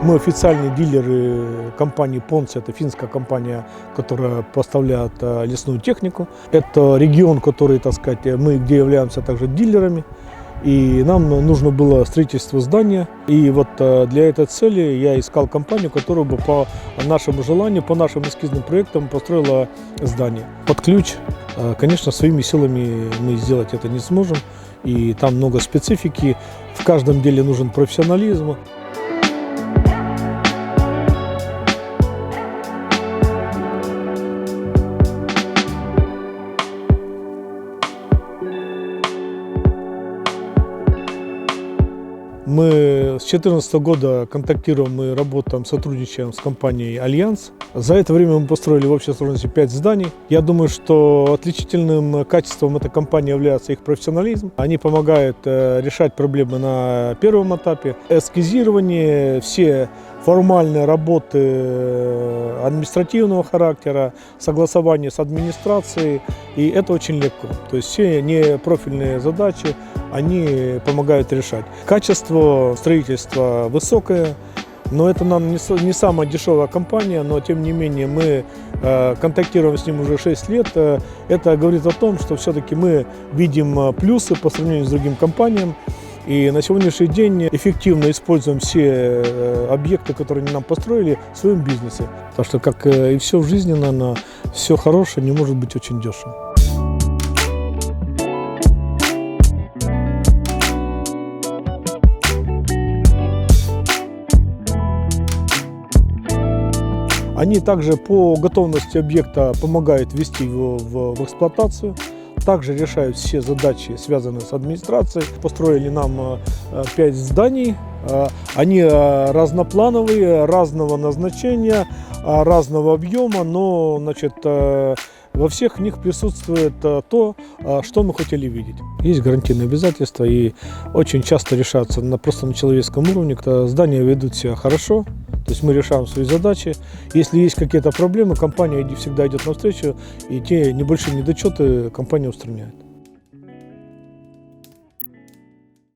Мы официальные дилеры компании «Понце». Это финская компания, которая поставляет лесную технику. Это регион, который, так сказать, мы где являемся также дилерами. И нам нужно было строительство здания. И вот для этой цели я искал компанию, которая бы по нашему желанию, по нашим эскизным проектам построила здание. Под ключ, конечно, своими силами мы сделать это не сможем. И там много специфики. В каждом деле нужен профессионализм. Мы с 2014 года контактируем и работаем, сотрудничаем с компанией «Альянс». За это время мы построили в общей сложности 5 зданий. Я думаю, что отличительным качеством этой компании является их профессионализм. Они помогают решать проблемы на первом этапе. Эскизирование, все формальные работы административного характера, согласование с администрацией. И это очень легко. То есть все непрофильные задачи они помогают решать. Качество строительства высокое, но это нам не самая дешевая компания, но тем не менее мы контактируем с ним уже 6 лет. Это говорит о том, что все-таки мы видим плюсы по сравнению с другими компаниями. И на сегодняшний день эффективно используем все объекты, которые они нам построили в своем бизнесе. Потому что, как и все в жизни, наверное, все хорошее не может быть очень дешево. Они также по готовности объекта помогают ввести его в эксплуатацию. Также решают все задачи, связанные с администрацией. Построили нам 5 зданий. Они разноплановые, разного назначения, разного объема, но значит, во всех них присутствует то, что мы хотели видеть. Есть гарантийные обязательства и очень часто решаются просто на человеческом уровне. Здания ведут себя хорошо. То есть мы решаем свои задачи. Если есть какие-то проблемы, компания всегда идет навстречу, и те небольшие недочеты компания устраняет.